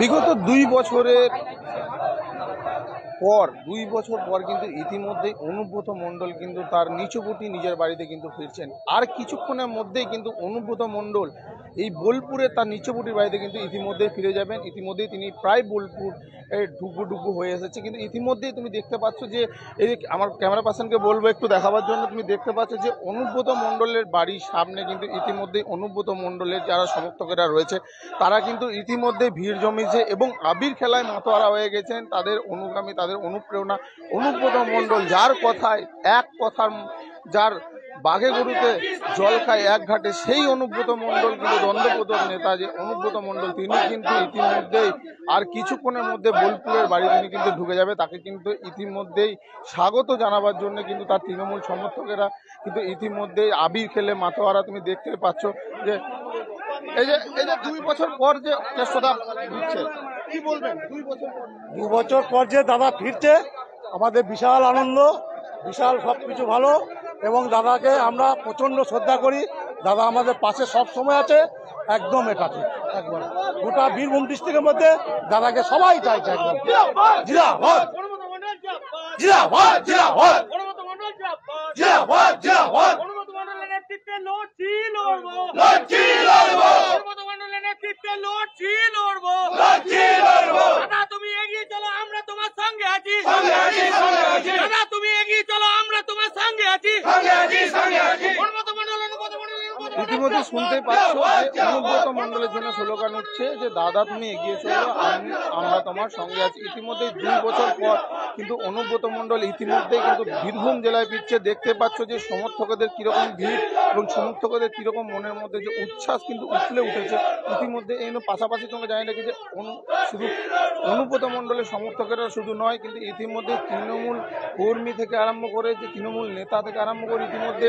বিগত 2 বছর পর কিন্তু ইতিমধ্যেই অনুব্রত মণ্ডল কিন্তু তার নিচুকুটি নিজের বাড়িতে কিন্তু ফিরছেন। আর কিছুক্ষণের মধ্যেই কিন্তু অনুব্রত মণ্ডল এই বোলপুরে তার নিচুকুটির বাড়িতে কিন্তু ইতিমধ্যেই ফিরে যাবেন। ইতিমধ্যেই তিনি প্রায় বোলপুর ডুবু হয়ে এসেছে। কিন্তু ইতিমধ্যেই তুমি দেখতে পাচ্ছ যে এই আমার ক্যামেরা পার্সনকে বলবো একটু দেখাবার জন্য, তুমি দেখতে পাচ্ছ যে অনুব্রত মণ্ডলের বাড়ির সামনে কিন্তু ইতিমধ্যেই অনুব্রত মণ্ডলের যারা সমর্থকেরা রয়েছে তারা কিন্তু ইতিমধ্যেই ভিড় জমিয়েছে এবং আবির খেলায় মাতোয়ারা হয়ে গেছেন। তাদের অনুগামী, তাদের অনুপ্রেরণা অনুব্রত মণ্ডল, যার কথায় এক কথার, যার বাঘে গরুতে জল খায় এক ঘাটে, সেই অনুব্রত মণ্ডল কিন্তু দ্বন্দ্বপ্রদক নেতা যে অনুব্রত মণ্ডল, তিনি কিন্তু ইতিমধ্যেই আর কিছুক্ষণের মধ্যে বোলপুরের বাড়ি তিনি কিন্তু ঢুকে যাবে। তাকে কিন্তু ইতিমধ্যেই স্বাগত জানাবার জন্য কিন্তু তার তৃণমূল সমর্থকেরা কিন্তু ইতিমধ্যেই আবির খেলে মাতোয়ারা। তুমি দেখতে পাচ্ছ যে এই যে 2 বছর পর যে কেষ্টদা ফিরছে, কি বলবেন? 2 বছর পর যে দাদা ফিরছে আমাদের বিশাল আনন্দ, বিশাল সবকিছু ভালো এবং দাদাকে আমরা প্রচন্ড শ্রদ্ধা করি। দাদা আমাদের পাশে সব সময় আছে, একদম এটা ঠিক। একবার গোটা বীরভূম ডিস্ট্রিক্টের মধ্যে দাদাকে সবাই চাইছে একদম। জিন্দাবাদ জিন্দাবাদ জিন্দাবাদ জিন্দাবাদ জিন্দাবাদ। ইতিমধ্যে শুনতে পাচ্ছ যে অনুব্রত মণ্ডলের জন্য স্লোগান উঠছে যে দাদা তুমি এগিয়ে চলো, আমরা তোমার সঙ্গে আছি। ইতিমধ্যে 2 বছর পর কিন্তু অনুব্রত মণ্ডল ইতিমধ্যেই কিন্তু বীরভূম জেলায় ফিরছে। দেখতে পাচ্ছ যে সমর্থকদের কিরকম ভিড় এবং সমর্থকদের কিরকম মনের মধ্যে যে উচ্ছ্বাস কিন্তু উঠলে উঠেছে। ইতিমধ্যে এই পাশাপাশি তোমরা জানি রাখি যে শুধু অনুব্রত মণ্ডলের সমর্থকেরা শুধু নয়, কিন্তু ইতিমধ্যে তৃণমূল কর্মী থেকে আরম্ভ করে যে তৃণমূল নেতা থেকে আরম্ভ করে ইতিমধ্যে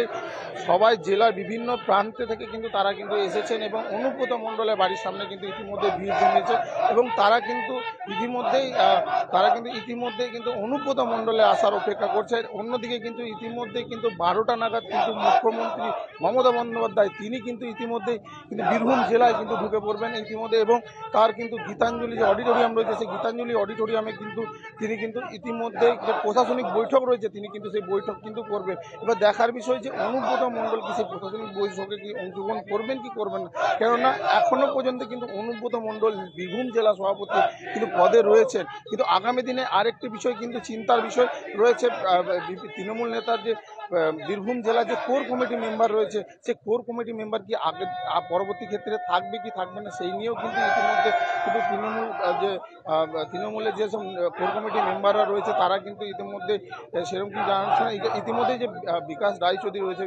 সবাই জেলার বিভিন্ন প্রান্তে থেকে কিন্তু তারা কিন্তু এসেছেন এবং অনুব্রত মণ্ডলের বাড়ির সামনে কিন্তু ইতিমধ্যে ভিড় জমেছে এবং তারা কিন্তু ইতিমধ্যেই কিন্তু অনুব্রত মণ্ডলে আসার অপেক্ষা করছে। অন্যদিকে কিন্তু ইতিমধ্যে কিন্তু 12টা নাগাদ কিন্তু মুখ্যমন্ত্রী মমতা বন্দ্যোপাধ্যায় তিনি কিন্তু ইতিমধ্যেই কিন্তু বীরভূম জেলায় কিন্তু ঢুকে পড়বেন ইতিমধ্যে এবং তার কিন্তু গীতাঞ্জলি যে অডিটোরিয়াম রয়েছে সেই গীতাঞ্জলি অডিটোরিয়ামে কিন্তু তিনি কিন্তু ইতিমধ্যেই যে প্রশাসনিক বৈঠক রয়েছে তিনি কিন্তু সেই বৈঠক কিন্তু করবেন। এবার দেখার বিষয় যে অনুব্রত মণ্ডল কি সেই প্রশাসনিক বৈঠকে কি অংশগ্রহণ করবেন কি করবেন না, কেননা এখনো পর্যন্ত কিন্তু অনুব্রত মণ্ডল বীরভূম জেলা সভাপতি কিন্তু পদে রয়েছেন। কিন্তু আগামী দিনে আরেকটি বিষয় কিন্তু চিন্তার বিষয় রয়েছে, তৃণমূল নেতার যে বীরভূম জেলার যে কোর কমিটি মেম্বার রয়েছে সেই কোর কমিটি মেম্বার কি আগে পরবর্তী ক্ষেত্রে থাকবে কি থাকবে না সেই নিয়েও কিন্তু ইতিমধ্যে কিন্তু তৃণমূলের যেসব কোর কমিটি মেম্বাররা রয়েছে তারা কিন্তু ইতিমধ্যে সেরকম কি জানাচ্ছে না। ইতিমধ্যে যে বিকাশ রায়চৌধুরী রয়েছে,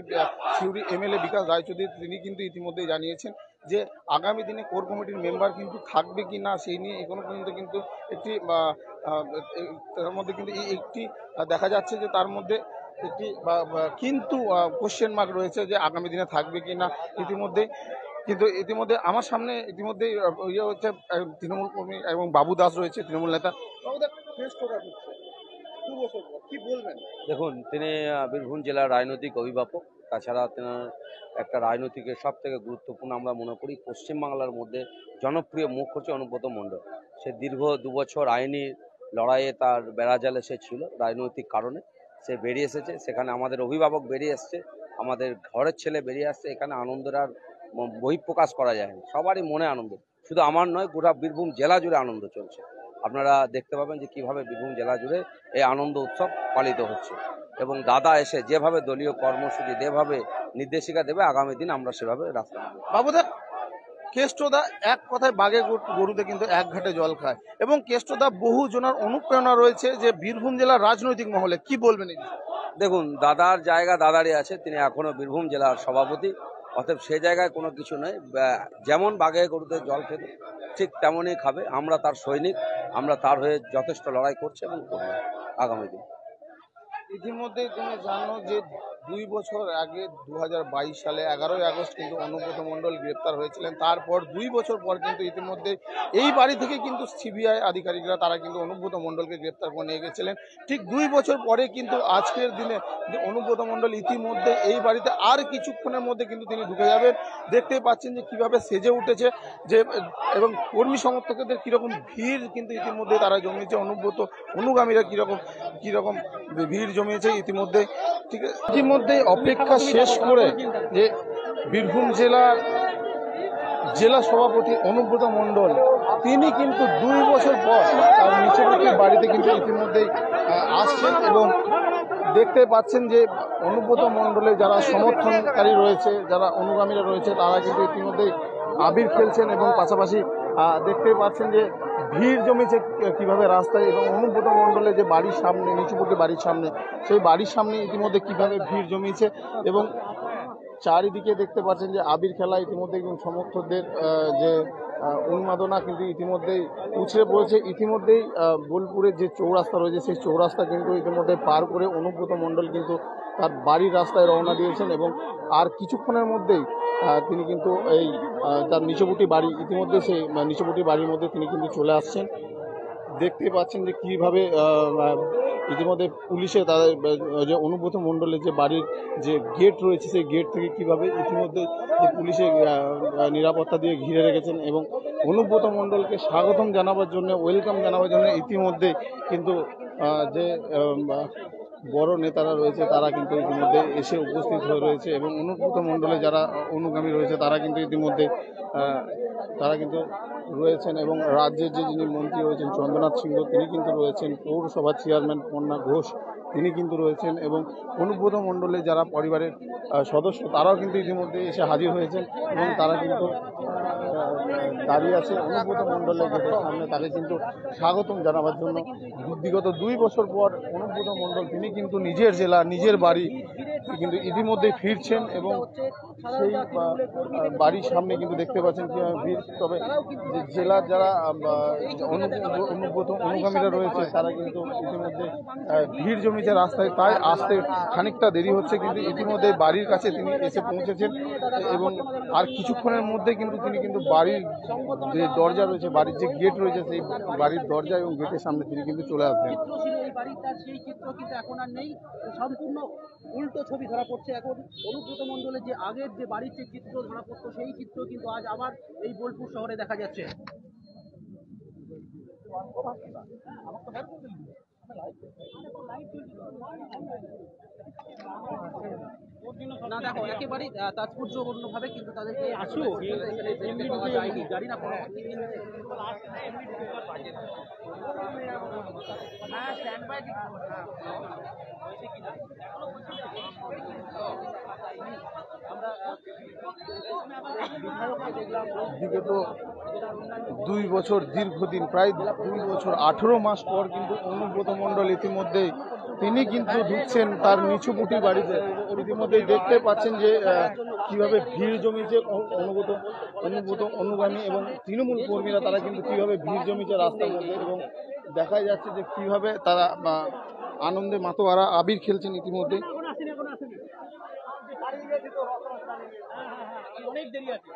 সিউড়ি এমএলএ বিকাশ রায়চৌধুরী, তিনি কিন্তু ইতিমধ্যেই জানিয়েছেন যে আগামী দিনে কোর কমিটির মেম্বার কিন্তু থাকবে কি না সেই নিয়ে এখনো পর্যন্ত কিন্তু একটি তার মধ্যে কিন্তু একটি দেখা যাচ্ছে যে তার মধ্যে একটি কিন্তু কোশ্চেন মার্ক রয়েছে যে আগামী দিনে থাকবে কি না। ইতিমধ্যে আমার সামনে ইতিমধ্যেই ইয়ে হচ্ছে তৃণমূল কর্মী এবং বাবু দাস রয়েছে তৃণমূল নেতা। কি বলবেন? দেখুন, তিনি বীরভূম জেলার রাজনৈতিক অভিভাবক, তাছাড়া তেনার একটা রাজনৈতিকের সব থেকে গুরুত্বপূর্ণ আমরা মনে করি পশ্চিমবাংলার মধ্যে জনপ্রিয় মুখ হচ্ছে অনুব্রত মণ্ডল। সে দীর্ঘ 2 বছর আইনি লড়াইয়ে তার বেড়াজালে সে ছিল, রাজনৈতিক কারণে সে বেরিয়ে এসেছে। সেখানে আমাদের অভিভাবক বেরিয়ে এসছে, আমাদের ঘরের ছেলে বেরিয়ে আসছে। এখানে আনন্দের আর বহিঃপ্রকাশ করা যায় না, সবারই মনে আনন্দ, শুধু আমার নয় গোটা বীরভূম জেলা জুড়ে আনন্দ চলছে। আপনারা দেখতে পাবেন যে কিভাবে বীরভূম জেলা জুড়ে এই আনন্দ উৎসব পালিত হচ্ছে এবং দাদা এসে যেভাবে দলীয় কর্মসূচি যেভাবে নির্দেশিকা দেবে আগামী দিন আমরা সেভাবে রাস্তা নেব। বাবুদা, কেষ্টদা এক কথায় বাঘে গরুতে কিন্তু এক ঘাটে জল খায় এবং কেষ্টদা বহু জনের অনুপ্রেরণা রয়েছে যে বীরভূম জেলার রাজনৈতিক মহলে, কি বলবেন? দেখুন, দাদার জায়গা দাদারই আছে, তিনি এখনো বীরভূম জেলার সভাপতি, অতএব সে জায়গায় কোনো কিছু নেই। যেমন বাঘে গরুতে জল খেতে ঠিক তেমনই খাবে। আমরা তার সৈনিক, আমরা তার হয়ে যথেষ্ট লড়াই করছি এবং করব আগামী দিন। ইতিমধ্যে তুমি জানো যে 2 বছর আগে 2022 সালে 11ই আগস্ট কিন্তু অনুব্রত মণ্ডল গ্রেপ্তার হয়েছিলেন। তারপর 2 বছর পর কিন্তু ইতিমধ্যে এই বাড়ি থেকে কিন্তু সিবিআই আধিকারিকরা তারা কিন্তু অনুব্রত মণ্ডলকে গ্রেপ্তার করে নিয়ে গেছিলেন। ঠিক 2 বছর পরে কিন্তু আজকের দিনে যে অনুব্রত মণ্ডল ইতিমধ্যে এই বাড়িতে আর কিছুক্ষণের মধ্যে কিন্তু তিনি ঢুকে যাবেন। দেখতেই পাচ্ছেন যে কিভাবে সেজে উঠেছে যে এবং কর্মী সমর্থকদের কীরকম ভিড় কিন্তু ইতিমধ্যে তারা জমিয়েছে, অনুব্রত অনুগামীরা কীরকম ভিড় জমিয়েছে ইতিমধ্যে। ঠিক আছে, ইতিমধ্যে অপেক্ষা শেষ করে যে বীরভূম জেলা সভাপতি অনুব্রত মণ্ডল তিনি কিন্তু 2 বছর পর তার নিচেবর্তী বাড়িতে কিন্তু ইতিমধ্যেই আসছেন এবং দেখতে পাচ্ছেন যে অনুব্রত মণ্ডলের যারা সমর্থনকারী রয়েছে, যারা অনুগামীরা রয়েছে তারা কিন্তু ইতিমধ্যেই আবির খেলছেন এবং পাশাপাশি দেখতে পাচ্ছেন যে ভিড় জমেছে কিভাবে রাস্তায় এবং অনুব্রত মণ্ডলের যে বাড়ির সামনে নিচুপটি বাড়ির সামনে সেই বাড়ির সামনে ইতিমধ্যে কিভাবে ভিড় জমিয়েছে এবং চারিদিকে দেখতে পাচ্ছেন যে আবির খেলা ইতিমধ্যে এবং সমর্থকদের যে উন্মাদনা কিন্তু ইতিমধ্যেই উছড়ে পড়েছে। ইতিমধ্যেই বোলপুরের যে চৌরাস্তা রয়েছে সেই চৌরাস্তা কিন্তু ইতিমধ্যে পার করে অনুব্রত মণ্ডল কিন্তু তার বাড়ির রাস্তায় রওনা দিয়েছেন এবং আর কিছুক্ষণের মধ্যেই তিনি কিন্তু এই তার নিচবর্তী বাড়ি ইতিমধ্যে সেই নিচবর্তী বাড়ির মধ্যে তিনি কিন্তু চলে আসছেন। দেখতে পাচ্ছেন যে কীভাবে ইতিমধ্যে পুলিশে তাদের যে অনুব্রত মণ্ডলের যে বাড়ির যে গেট রয়েছে সেই গেট থেকে কীভাবে ইতিমধ্যে যে পুলিশে নিরাপত্তা দিয়ে ঘিরে রেখেছেন এবং অনুব্রত মণ্ডলকে স্বাগতম জানাবার জন্য ওয়েলকাম জানাবার জন্য ইতিমধ্যে কিন্তু যে বড় নেতারা রয়েছে তারা কিন্তু ইতিমধ্যে এসে উপস্থিত হয়ে রয়েছে এবং অনুব্রত মণ্ডলের যারা অনুগামী রয়েছে তারা কিন্তু ইতিমধ্যে রয়েছেন এবং রাজ্যের যে যিনি মন্ত্রী রয়েছেন চন্দ্রনাথ সিংহ তিনি কিন্তু রয়েছেন, পৌরসভার চেয়ারম্যান পন্না ঘোষ তিনি কিন্তু রয়েছেন এবং অনুব্রত মণ্ডলের যারা পরিবারের সদস্য তারাও কিন্তু ইতিমধ্যে এসে হাজির হয়েছেন এবং তারা কিন্তু দাঁড়িয়ে আছে অনুব্রত মণ্ডলের গেটের সামনে তাকে কিন্তু স্বাগতম জানাবার জন্য। বিগত 2 বছর পর অনুব্রত মণ্ডল তিনি কিন্তু নিজের জেলা নিজের বাড়ি কিন্তু ইতিমধ্যেই ফিরছেন এবং সেই বাড়ির সামনে কিন্তু দেখতে পাচ্ছেন কীভাবে ভিড়। তবে যে জেলার যারা অনুব্রত অনুগামীরা রয়েছে তারা কিন্তু ইতিমধ্যে ভিড় জমেছে রাস্তায়, তাই আসতে খানিকটা দেরি হচ্ছে কিন্তু ইতিমধ্যে বাড়ির কাছে তিনি এসে পৌঁছেছেন এবং আর কিছুক্ষণের মধ্যে কিন্তু তিনি কিন্তু বাড়ির যে দরজা রয়েছে বাড়ির যে গেট রয়েছে সেই বাড়ির দরজা এবং গেটের সামনে তিনি কিন্তু চলে আসবেন। সেই চিত্র কিন্তু এখন আর নেই, সম্পূর্ণ উল্টো ছবি ধরা পড়ছে। এখন অনুব্রত মণ্ডলের যে আগের যে বাড়ির যে চিত্র ধরা পড়তো সেই চিত্র কিন্তু আজ আবার এই বোলপুর শহরে দেখা যাচ্ছে। না দেখো একেবারেই তাৎপর্যপূর্ণভাবে কিন্তু তাদেরকে গাড়ি না বিগত 2 বছর দীর্ঘদিন প্রায় 2 বছর 18 মাস পর কিন্তু অনুব্রত মণ্ডল ইতিমধ্যেই তিনি কিন্তু ঢুকছেন তার নিচুপুটি বাড়িতে। ইতিমধ্যেই দেখতে পাচ্ছেন যে কিভাবে ভিড় জমেছে অনুব্রত অনুগামী এবং তৃণমূল কর্মীরা তারা কিন্তু কিভাবে ভিড় জমেছে রাস্তার মধ্যে এবং দেখা যাচ্ছে যে কিভাবে তারা আনন্দে মাতোয়ারা আবির খেলছেন ইতিমধ্যে। অনেক দেরি আছে।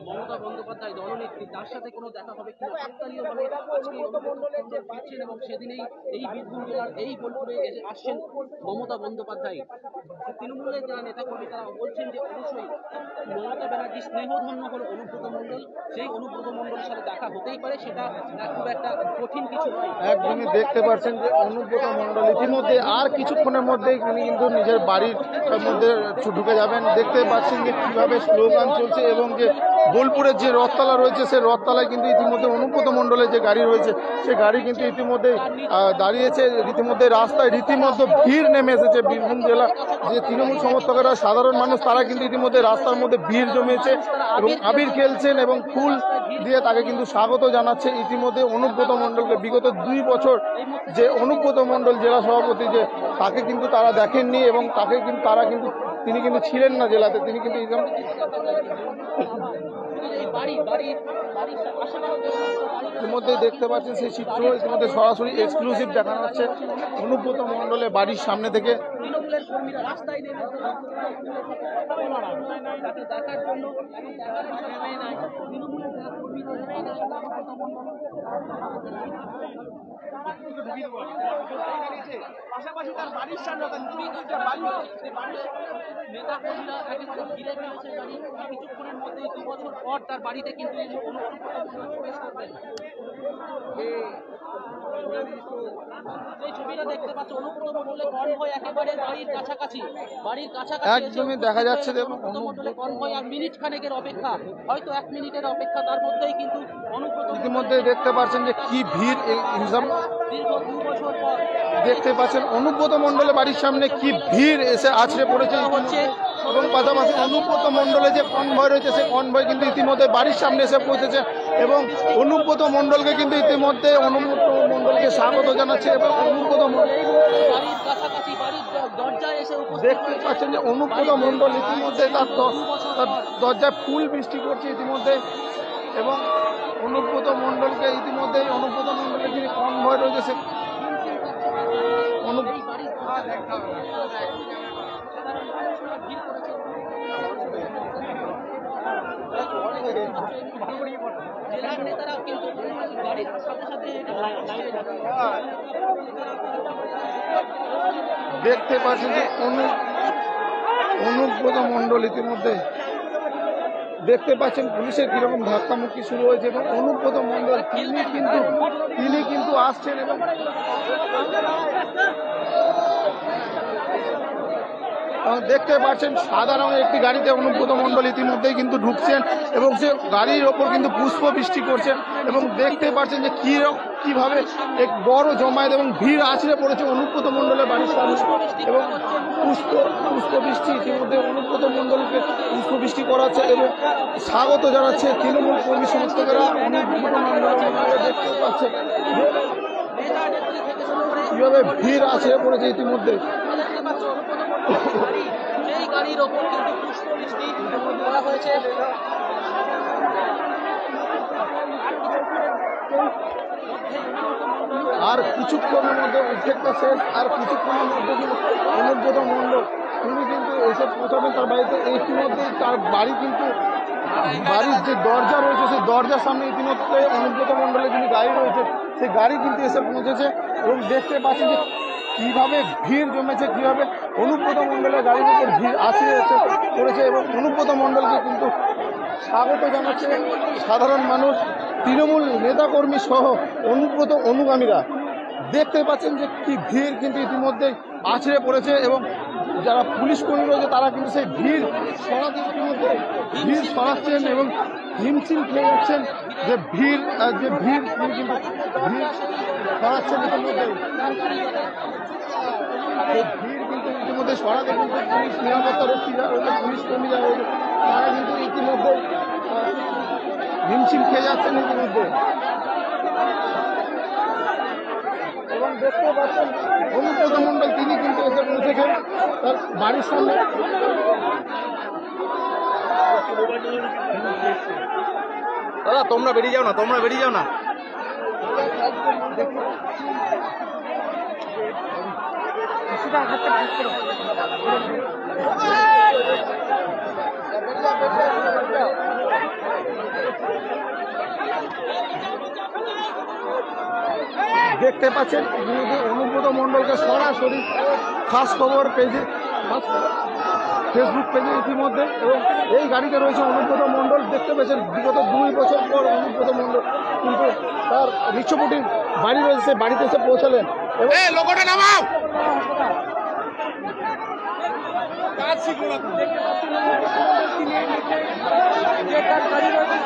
মমতা বন্দ্যোপাধ্যায় দলনেত্রী তার সাথে কোনো দেখা হবে কিনা কাকতালীয়ভাবে আজকে ফিরছেন এবং সেদিনেই এই বীরভূম জেলার এই বোলপুরে আসছেন মমতা বন্দ্যোপাধ্যায়। তৃণমূলের যারা নেতাকর্মী তারা বলছেন যে অবশ্যই মমতা ব্যানার্জি স্নেহধন্য হল অনুব্রত মণ্ডল, সেই অনুব্রত মণ্ডলের সাথে দেখা হতেই পারে, সেটা খুব একটা কঠিন কিছু নয়। একদমই দেখতে পাচ্ছেন যে অনুব্রত মণ্ডল ইতিমধ্যে আর কিছুক্ষণের মধ্যেই তিনি কিন্তু নিজের বাড়ির মধ্যে ঢুকে যাবেন। দেখতে পাচ্ছেন যে কিভাবে স্লোগান চলছে এবং যে বোলপুরের যে রথতলা রয়েছে সেই রথতলায় কিন্তু ইতিমধ্যে অনুব্রত মণ্ডলের যে গাড়ি রয়েছে সেই গাড়ি কিন্তু ইতিমধ্যে দাঁড়িয়েছে। রীতিমধ্যে রাস্তায় রীতিমধ্যে ভিড় নেমে এসেছে। বীরভূম জেলা যে তৃণমূল সমর্থকেরা সাধারণ মানুষ তারা কিন্তু ইতিমধ্যে রাস্তার মধ্যে ভিড় জমেছে এবং আবির খেলছেন এবং ফুল দিয়ে তাকে কিন্তু স্বাগত জানাচ্ছে ইতিমধ্যে অনুব্রত মণ্ডলকে। বিগত 2 বছর যে অনুব্রত মণ্ডল জেলা সভাপতি যে তাকে কিন্তু তারা দেখেননি এবং তাকে কিন্তু তারা কিন্তু তিনি কিন্তু ছিলেন না জেলাতে, তিনি কিন্তু ইতিমধ্যে দেখতে পাচ্ছেন সেই চিত্র ইতিমধ্যে সরাসরি এক্সক্লুসিভ দেখানো হচ্ছে অনুব্রত মণ্ডলের বাড়ির সামনে থেকে। পাশাপাশি তার বাড়ির সামনে নেতা কর্মীরা একেবারে ঘিরে ফেলেছে গাড়ি। কিছুক্ষণের মধ্যে 2 বছর পর তার বাড়িতে কিন্তু প্রবেশ করবেন। এই ছবিটা দেখতে পাচ্ছ অনুব্রত মণ্ডলের কনভয় একেবারে বাড়ির কাছাকাছি একদমই দেখা যাচ্ছে মণ্ডলের কনভয় আর মিনিট খানেকের অপেক্ষা, হয়তো 1 মিনিটের অপেক্ষা, তার মধ্যেই কিন্তু অনুব্রত ইতিমধ্যে দেখতে পাচ্ছেন যে কি ভিড়। দীর্ঘ 2 বছর পর দেখতে পাচ্ছেন অনুব্রত মণ্ডলের বাড়ির সামনে কি ভিড় এসে আছড়ে পড়েছে হচ্ছে এবং পাশাপাশি অনুব্রত মণ্ডলের যে কনভয় রয়েছে সেই কনভয় কিন্তু ইতিমধ্যে বাড়ির সামনে এসে পৌঁছেছে এবং অনুব্রত মণ্ডলকে কিন্তু ইতিমধ্যে অনুব্রত মণ্ডলকে স্বাগত জানাচ্ছে এবং অনুব্রত বাড়ির কাছাকাছি বাড়ির দরজায় এসে দেখতে পাচ্ছেন যে অনুব্রত মণ্ডল ইতিমধ্যে তার দরজায় ফুল বৃষ্টি করছে ইতিমধ্যে এবং অনুব্রত মণ্ডলকে ইতিমধ্যে অনুব্রত মণ্ডলের যিনি কনভয় রয়েছে সে জেলার নেতারা কিন্তু গাড়ির সাথে সাথে দেখতে পাচ্ছেন যে অনুব্রত মণ্ডল ইতিমধ্যে দেখতে পাচ্ছেন পুলিশের কিরকম ধাক্কামুক্কি শুরু হয়েছে এবং অনুব্রত মণ্ডল তিনি কিন্তু আসছেন এবং দেখতে পাচ্ছেন সাদা রঙের একটি গাড়িতে অনুব্রত মণ্ডল ইতিমধ্যেই কিন্তু ঢুকছেন এবং সে গাড়ির ওপর কিন্তু পুষ্প বৃষ্টি করছেন এবং দেখতে পাচ্ছেন যে কিভাবে এক বড় জমায়েত এবং ভিড় আছড়ে পড়েছে অনুব্রত মণ্ডলের বাড়ির সামনে এবং পুষ্প বৃষ্টি ইতিমধ্যে অনুব্রত মণ্ডলকে পুষ্প বৃষ্টি করাচ্ছে এবং স্বাগত জানাচ্ছে তৃণমূল কর্মী সমর্থকেরা অনুব্রত মণ্ডলকে দেখতে পাচ্ছে কিভাবে ভিড় আছড়ে পড়েছে ইতিমধ্যে। সেই গাড়ির ওপর কিন্তু পুষ্প বৃষ্টি করা হয়েছে। আর কিছুক্ষণের মধ্যে উদ্যোগটা শেষ, আর কিছুক্ষণের মধ্যে কিন্তু অনুব্রত মণ্ডল তিনি কিন্তু এসে পৌঁছাবেন তার বাড়িতে। ইতিমধ্যেই তার বাড়ি কিন্তু বাড়ির যে দরজা রয়েছে সেই দরজার সামনে ইতিমধ্যে অনুব্রত মণ্ডলের যিনি গাড়ি রয়েছে সেই গাড়ি কিন্তু এসে পৌঁছেছে এবং দেখতে পাচ্ছেন যে কীভাবে ভিড় জমেছে, কীভাবে অনুব্রত মণ্ডলের গাড়ির উপর ভিড় আছড়ে এসে পড়েছে এবং অনুব্রত মণ্ডলকে কিন্তু স্বাগত জানাচ্ছে সাধারণ মানুষ, তৃণমূল নেতাকর্মী সহ অনুব্রত অনুগামীরা। দেখতে পাচ্ছেন যে কি ভিড় কিন্তু ইতিমধ্যে আছড়ে পড়েছে এবং যারা পুলিশ কর্মী রয়েছে তারা কিন্তু সেই ভিড় সরাতে ইতিমধ্যে ভিড় সরাচ্ছেন এবং হিমশিম খেয়ে যাচ্ছেন যে ভিড় তিনি কিন্তু ভিড় সরাচ্ছেন ইতিমধ্যে। এই ভিড় কিন্তু ইতিমধ্যে সরাতে কিন্তু পুলিশ নিরাপত্তা রক্ষীরা রয়েছে, পুলিশ কর্মীরা রয়েছে, তারা কিন্তু ইতিমধ্যে হিমশিম খেয়ে যাচ্ছেন ইতিমধ্যে। এবং দেখতে পাচ্ছেন অনুব্রত মণ্ডল তিনি কিন্তু এসে পৌঁছেছেন তার বাড়ির সামনে। দাদা তোমরা বেরিয়ে যাও না, দেখতে পাচ্ছেন অনুব্রত মণ্ডলকে সরাসরি খাস খবর পেজে ফেসবুক পেজে ইতিমধ্যে এবং এই গাড়িতে রয়েছে অনুব্রত মণ্ডল। দেখতে পেয়েছেন বিগত 2 বছর পর অনুব্রত মণ্ডল কিন্তু তার রিচ্ছপুটির বাড়ি রয়েছে সেই বাড়িতে এসে পৌঁছালেন এবং লোগোটা নামাও। গাড়ি রয়েছে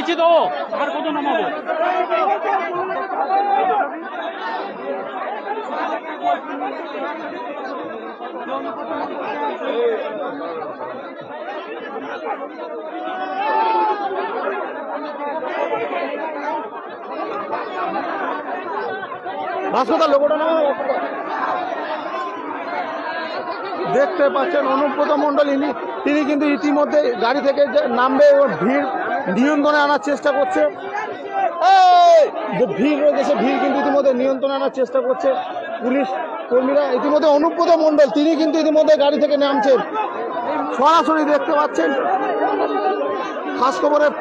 নিচে দেবো আর কত নামাবো? দেখতে পাচ্ছেন অনুব্রত মণ্ডল তিনি কিন্তু ইতিমধ্যে গাড়ি থেকে নামবে এবং ভিড় নিয়ন্ত্রণে আনার চেষ্টা করছে। যে ভিড় রয়েছে সে ভিড় কিন্তু ইতিমধ্যে নিয়ন্ত্রণে আনার চেষ্টা করছে পুলিশ কর্মীরা। ইতিমধ্যে অনুব্রত মণ্ডল তিনি কিন্তু ইতিমধ্যে গাড়ি থেকে নামছেন, সরাসরি দেখতে পাচ্ছেন খাস খবরের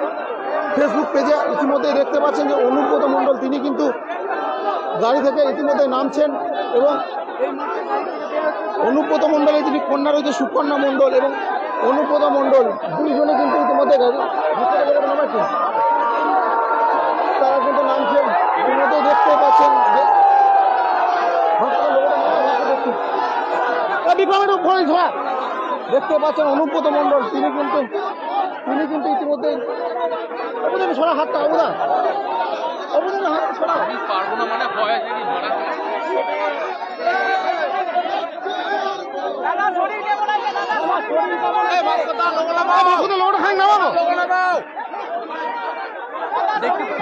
ফেসবুক পেজে ইতিমধ্যে দেখতে পাচ্ছেন যে অনুব্রত মণ্ডল তিনি কিন্তু গাড়ি থেকে ইতিমধ্যে নামছেন এবং অনুব্রত মণ্ডলের যিনি কন্যা রয়েছে সুকন্যা মণ্ডল এবং অনুব্রত মণ্ডল দুইজনে কিন্তু ইতিমধ্যে তারা কিন্তু নামছেন। ইতিমধ্যে দেখতে পাচ্ছেন দেখতে পাচ্ছেন অনুব্রত মণ্ডল তিনি কিন্তু ইতিমধ্যে সরা হাতটা অবদান হাত সরা পারবো না মানে ভয়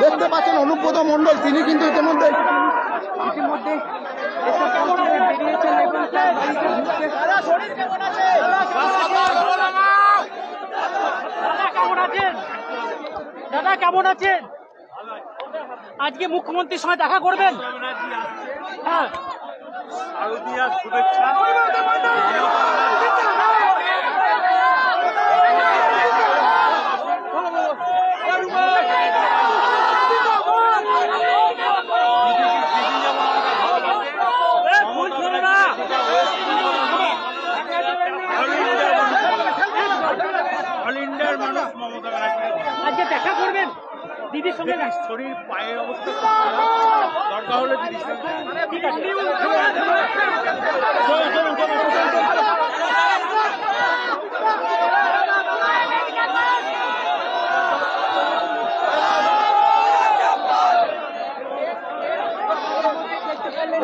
দেখতে পাচ্ছেন অনুব্রত মণ্ডল তিনি কিন্তু ইতিমধ্যে দাদা কেমন আছেন? আজকে মুখ্যমন্ত্রীর সঙ্গে দেখা করবেন? হ্যাঁ, শুভেচ্ছা। আজকে দেখা করবেন দিদির সঙ্গে? শরীর পায়ের অবস্থা দরকার হলে দিদির সঙ্গে। ঠিক আছে,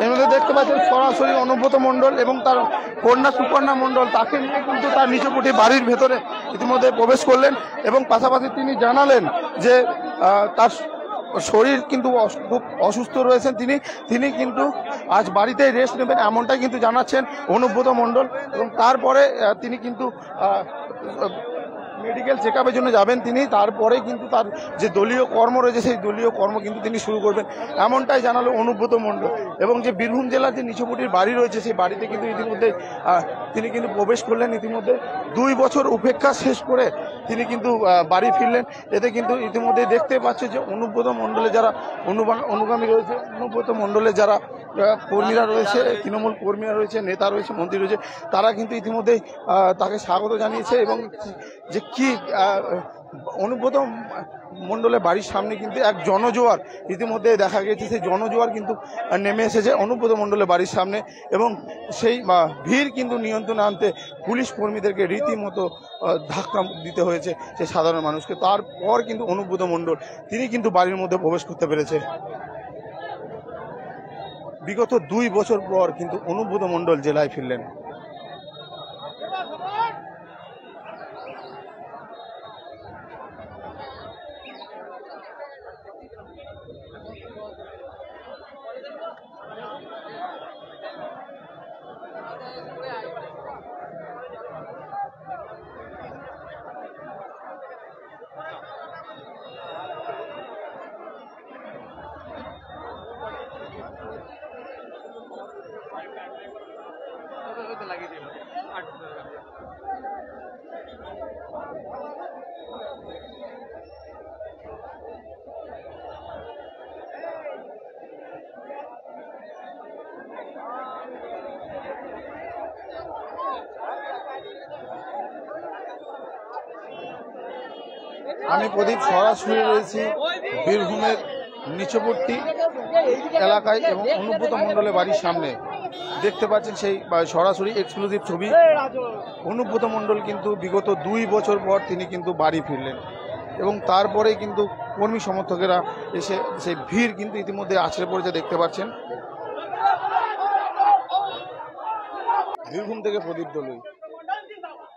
এর মধ্যে দেখতে পাচ্ছেন সরাসরি অনুব্রত মণ্ডল এবং তার কন্যা সুকন্যা মণ্ডল তাকে নিয়ে কিন্তু তার নিচকুটি বাড়ির ভেতরে ইতিমধ্যে প্রবেশ করলেন এবং পাশাপাশি তিনি জানালেন যে তার শরীর কিন্তু খুব অসুস্থ রয়েছেন, তিনি কিন্তু আজ বাড়িতেই রেস্ট নেবেন এমনটাই কিন্তু জানাচ্ছেন অনুব্রত মণ্ডল। এবং তারপরে তিনি কিন্তু মেডিকেল চেক আপের জন্য যাবেন তিনি, তারপরে কিন্তু তার যে দলীয় কর্ম রয়েছে সেই দলীয় কর্ম কিন্তু তিনি শুরু করবেন এমনটাই জানালো অনুব্রত মণ্ডল। এবং যে বীরভূম জেলার যে নিচুপুটির বাড়ি রয়েছে সেই বাড়িতে কিন্তু ইতিমধ্যে তিনি কিন্তু প্রবেশ করলেন। ইতিমধ্যে 2 বছর উপেক্ষা শেষ করে তিনি কিন্তু বাড়ি ফিরলেন। এতে কিন্তু ইতিমধ্যে দেখতে পাচ্ছে যে অনুব্রত মণ্ডলের যারা অনুগামী রয়েছে, অনুব্রত মণ্ডলের যারা কর্মীরা রয়েছে, তৃণমূল কর্মীরা রয়েছে, নেতা রয়েছে, মন্ত্রী রয়েছে, তারা কিন্তু ইতিমধ্যেই তাকে স্বাগত জানিয়েছে। এবং যে কি অনুব্রত মণ্ডলের বাড়ির সামনে কিন্তু এক জনজোয়ার ইতিমধ্যে দেখা গেছে, সেই জনজোয়ার কিন্তু নেমে এসেছে অনুব্রত মণ্ডলের বাড়ির সামনে এবং সেই ভিড় কিন্তু নিয়ন্ত্রণে আনতে পুলিশ কর্মীদেরকে রীতিমতো ধাক্কা দিতে হয়েছে সেই সাধারণ মানুষকে। তারপর কিন্তু অনুব্রত মণ্ডল তিনি কিন্তু বাড়ির মধ্যে প্রবেশ করতে পেরেছে। বিগত 2 বছর পর কিন্তু অনুব্রত মণ্ডল জেলায় ফিরলেন। আমি প্রদীপ সরাসরি রয়েছি বীরভূমের নিচবর্তী এলাকায় এবং অনুব্রত মণ্ডলের বাড়ির সামনে। দেখতে পাচ্ছেন সেই সরাসরি এক্সক্লুসিভ ছবি। অনুব্রত মণ্ডল কিন্তু বিগত 2 বছর পর তিনি কিন্তু বাড়ি ফিরলেন এবং তারপরে কিন্তু কর্মী সমর্থকেরা এসে সেই ভিড় কিন্তু ইতিমধ্যে আছড়ে পড়েছে দেখতে পাচ্ছেন। বীরভূম থেকে প্রদীপ দলুই।